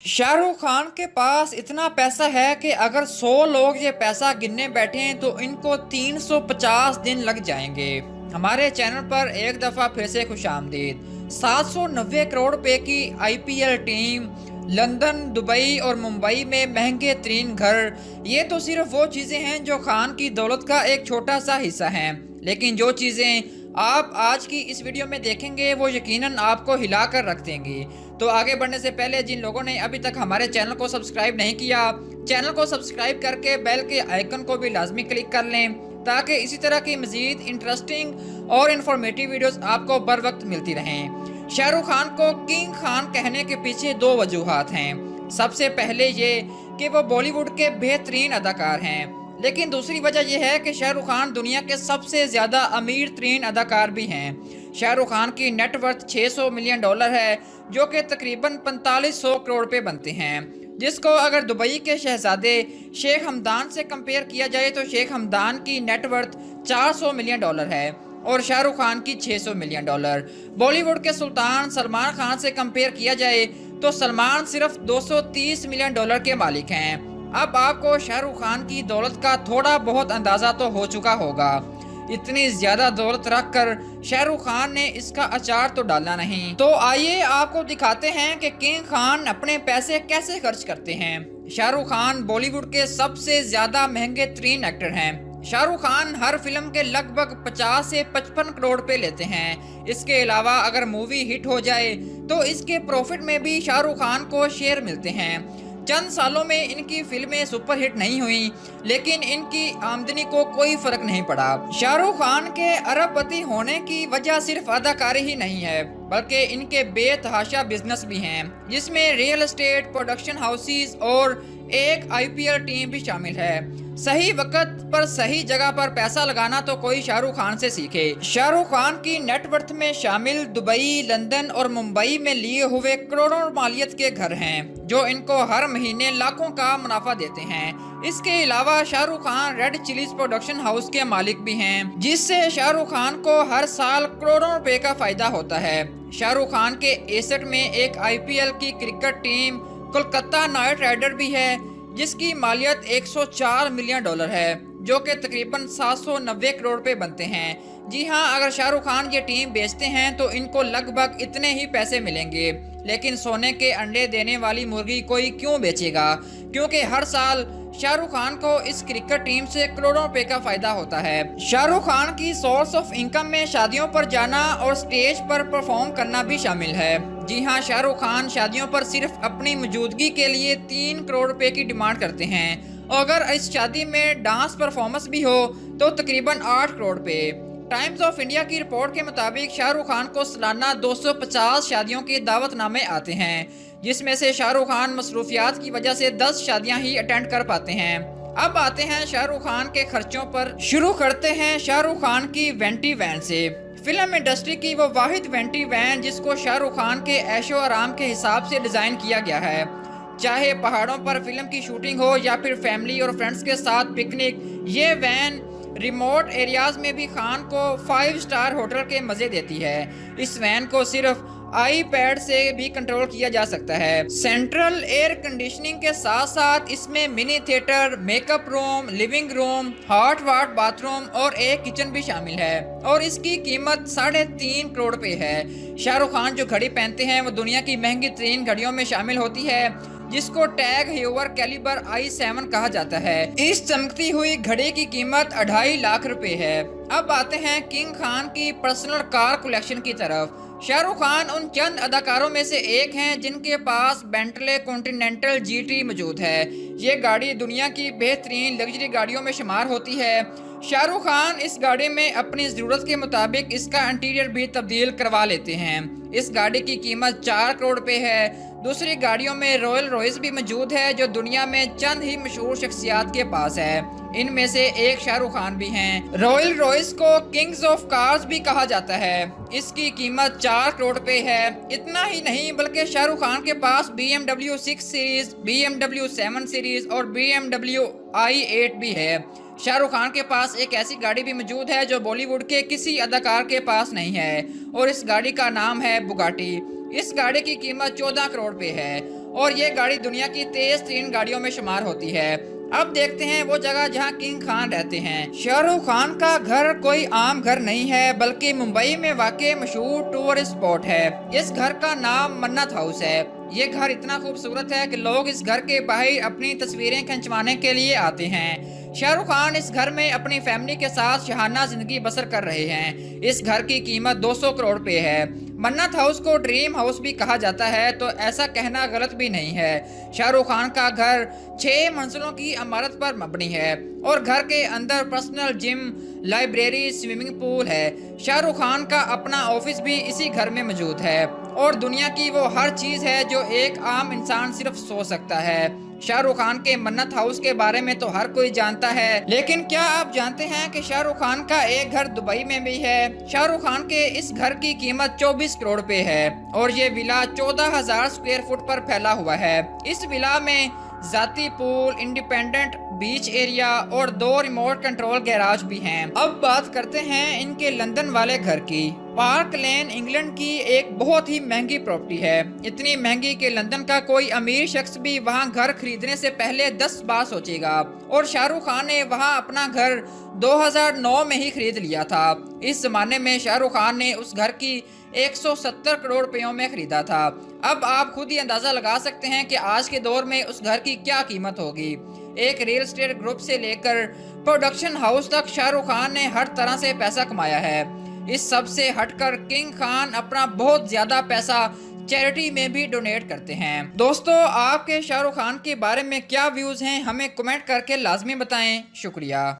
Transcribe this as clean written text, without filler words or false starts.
शाहरुख खान के पास इतना पैसा है कि अगर 100 लोग ये पैसा गिनने बैठें तो इनको 350 दिन लग जाएंगे। हमारे चैनल पर एक दफ़ा फिर से खुशामदीद। 790 करोड़ रुपए की आईपीएल टीम, लंदन, दुबई और मुंबई में महंगे तरीन घर, ये तो सिर्फ वो चीज़ें हैं जो खान की दौलत का एक छोटा सा हिस्सा हैं। लेकिन जो चीज़ें आप आज की इस वीडियो में देखेंगे वो यकीनन आपको हिला कर रख देंगी। तो आगे बढ़ने से पहले जिन लोगों ने अभी तक हमारे चैनल को सब्सक्राइब नहीं किया, चैनल को सब्सक्राइब करके बेल के आइकन को भी लाजमी क्लिक कर लें ताकि इसी तरह की मजीद इंटरेस्टिंग और इन्फॉर्मेटिव वीडियोस आपको बर वक्त मिलती रहें। शाहरुख खान को किंग खान कहने के पीछे दो वजूहात हैं। सबसे पहले ये कि वो बॉलीवुड के बेहतरीन अदाकार हैं, लेकिन दूसरी वजह यह है कि शाहरुख खान दुनिया के सबसे ज़्यादा अमीर तरीन अदाकार भी हैं। शाहरुख खान की नेटवर्थ $600 मिलियन है, जो कि तकरीबन 4500 करोड़ रुपए बनते हैं, जिसको अगर दुबई के शहजादे शेख हमदान से कंपेयर किया जाए तो शेख हमदान की नेटवर्थ $400 मिलियन है और शाहरुख खान की $600 मिलियन। बॉलीवुड के सुल्तान सलमान खान से कंपेयर किया जाए तो सलमान सिर्फ $230 मिलियन के मालिक हैं। अब आपको शाहरुख खान की दौलत का थोड़ा बहुत अंदाजा तो हो चुका होगा। इतनी ज्यादा दौलत रखकर शाहरुख खान ने इसका अचार तो डालना नहीं। तो आइए आपको दिखाते हैं कि किंग खान अपने पैसे कैसे खर्च करते हैं। शाहरुख खान बॉलीवुड के सबसे ज्यादा महंगे तरीन एक्टर हैं। शाहरुख खान हर फिल्म के लगभग 50 से 55 करोड़ रुपए लेते हैं। इसके अलावा अगर मूवी हिट हो जाए तो इसके प्रॉफिट में भी शाहरुख खान को शेयर मिलते हैं। चंद सालों में इनकी फिल्में सुपरहिट नहीं हुई, लेकिन इनकी आमदनी को कोई फर्क नहीं पड़ा। शाहरुख खान के अरबपति होने की वजह सिर्फ अदाकारी ही नहीं है, बल्कि इनके बेतहाशा बिजनेस भी हैं, जिसमें रियल एस्टेट, प्रोडक्शन हाउसेस और एक आईपीएल टीम भी शामिल है। सही वक्त पर सही जगह पर पैसा लगाना तो कोई शाहरुख खान से सीखे। शाहरुख खान की नेटवर्थ में शामिल दुबई, लंदन और मुंबई में लिए हुए करोड़ों मालियत के घर हैं, जो इनको हर महीने लाखों का मुनाफा देते हैं। इसके अलावा Shahrukh Khan red chillies production house के मालिक भी हैं, जिससे शाहरुख खान को हर साल करोड़ों रुपए का फायदा होता है। शाहरुख खान के एसेट में एक आईपीएल की cricket team Kolkata knight rider भी है, जिसकी मालियत $104 मिलियन है, जो कि तकरीबन 790 करोड़ रुपए बनते हैं। जी हाँ, अगर शाहरुख खान ये टीम बेचते हैं तो इनको लगभग इतने ही पैसे मिलेंगे। लेकिन सोने के अंडे देने वाली मुर्गी कोई क्यों बेचेगा, क्योंकि हर साल शाहरुख खान को इस क्रिकेट टीम से करोड़ों रुपए का फायदा होता है। शाहरुख खान की सोर्स ऑफ इनकम में शादियों पर जाना और स्टेज पर परफॉर्म करना भी शामिल है। जी हाँ, शाहरुख खान शादियों पर सिर्फ अपनी मौजूदगी के लिए 3 करोड़ रुपए की डिमांड करते हैं, और अगर इस शादी में डांस परफॉर्मेंस भी हो तो तकरीबन 8 करोड़ रुपए। टाइम्स ऑफ इंडिया की रिपोर्ट के मुताबिक शाहरुख खान को सालाना 250 शादियों के दावतनामे आते हैं, जिसमें से शाहरुख खान मसरूफियात की वजह से 10 शादियां ही अटेंड कर पाते हैं। अब आते हैं शाहरुख खान के खर्चों पर। शुरू करते हैं शाहरुख खान की वेंटी वैन से। फिल्म इंडस्ट्री की वो वाहिद वेंटी वैन जिसको शाहरुख खान के ऐशो आराम के हिसाब से डिजाइन किया गया है। चाहे पहाड़ों पर फिल्म की शूटिंग हो या फिर फैमिली और फ्रेंड्स के साथ पिकनिक, ये वैन रिमोट एरियाज में भी खान को 5 स्टार होटल के मजे देती है। इस वैन को सिर्फ आईपैड से भी कंट्रोल किया जा सकता है। सेंट्रल एयर कंडीशनिंग के साथ साथ इसमें mini theatre, makeup room, living room, hot water bathroom और एक किचन भी शामिल है, और इसकी कीमत 3.5 करोड़ रुपए है। शाहरुख खान जो घड़ी पहनते हैं वो दुनिया की महंगी तरीन घड़ियों में शामिल होती है, जिसको टैग हेवर कैलिबर i7 कहा जाता है। इस चमकती हुई घड़ी की कीमत 2.5 लाख रुपए है। अब आते हैं किंग खान की पर्सनल कार कलेक्शन की तरफ। शाहरुख खान उन चंद अदाकारों में से एक हैं जिनके पास बेंटले कॉन्टिनेंटल जीटी मौजूद है। ये गाड़ी दुनिया की बेहतरीन लग्जरी गाड़ियों में शुमार होती है। शाहरुख खान इस गाड़ी में अपनी ज़रूरत के मुताबिक इसका इंटीरियर भी तब्दील करवा लेते हैं। इस गाड़ी की कीमत 4 करोड़ रुपए है। दूसरी गाड़ियों में रॉयल रॉयस भी मौजूद है, जो दुनिया में चंद ही मशहूर शख्सियात के पास है। इनमें से एक शाहरुख खान भी हैं। रॉयल रॉयस को किंग्स ऑफ कार्स भी कहा जाता है। इसकी कीमत 4 करोड़ रुपए है। इतना ही नहीं, बल्कि शाहरुख खान के पास BMW 6 सीरीज, BMW 7 सीरीज और BMW i8 भी है। शाहरुख खान के पास एक ऐसी गाड़ी भी मौजूद है जो बॉलीवुड के किसी अदाकार के पास नहीं है, और इस गाड़ी का नाम है बुगाटी। इस गाड़ी की कीमत 14 करोड़ रुपए है। और ये गाड़ी दुनिया की तेज तरीन गाड़ियों में शुमार होती है। अब देखते हैं वो जगह जहां किंग खान रहते हैं। शाहरुख खान का घर कोई आम घर नहीं है, बल्कि मुंबई में वाकई मशहूर टूरिस्ट स्पॉट है। इस घर का नाम मन्नत हाउस है। ये घर इतना खूबसूरत है कि लोग इस घर के बाहर अपनी तस्वीरें खिंचवाने के लिए आते हैं। शाहरुख खान इस घर में अपनी फैमिली के साथ शहाना जिंदगी बसर कर रहे हैं। इस घर की कीमत 200 करोड़ रुपए है। मन्नत हाउस को ड्रीम हाउस भी कहा जाता है, तो ऐसा कहना गलत भी नहीं है। शाहरुख खान का घर 6 मंजिलों की इमारत पर मबनी है और घर के अंदर personal gym, library, swimming pool है। शाहरुख खान का अपना ऑफिस भी इसी घर में मौजूद है और दुनिया की वो हर चीज है जो एक आम इंसान सिर्फ सोच सकता है। शाहरुख खान के मन्नत हाउस के बारे में तो हर कोई जानता है, लेकिन क्या आप जानते हैं कि शाहरुख खान का एक घर दुबई में भी है। शाहरुख खान के इस घर की कीमत 24 करोड़ रुपए है और ये विला 14,000 स्क्वायर फुट पर फैला हुआ है। इस विला में जाती पूल, इंडिपेंडेंट बीच एरिया और 2 रिमोट कंट्रोल गैराज भी हैं। अब बात करते हैं इनके लंदन वाले घर की। पार्क लेन इंग्लैंड की एक बहुत ही महंगी प्रॉपर्टी है। इतनी महंगी कि लंदन का कोई अमीर शख्स भी वहां घर खरीदने से पहले 10 बार सोचेगा। और शाहरुख खान ने वहां अपना घर 2009 में ही खरीद लिया था। इस जमाने में शाहरुख खान ने उस घर की 170 करोड़ रुपयों में खरीदा था। अब आप खुद ही अंदाजा लगा सकते हैं कि आज के दौर में उस घर की क्या कीमत होगी। एक रियल एस्टेट ग्रुप से लेकर प्रोडक्शन हाउस तक शाहरुख खान ने हर तरह से पैसा कमाया है। इस सब से हटकर किंग खान अपना बहुत ज्यादा पैसा चैरिटी में भी डोनेट करते हैं। दोस्तों, आपके शाहरुख खान के बारे में क्या व्यूज हैं, हमें कमेंट करके लाजमी बताएं। शुक्रिया।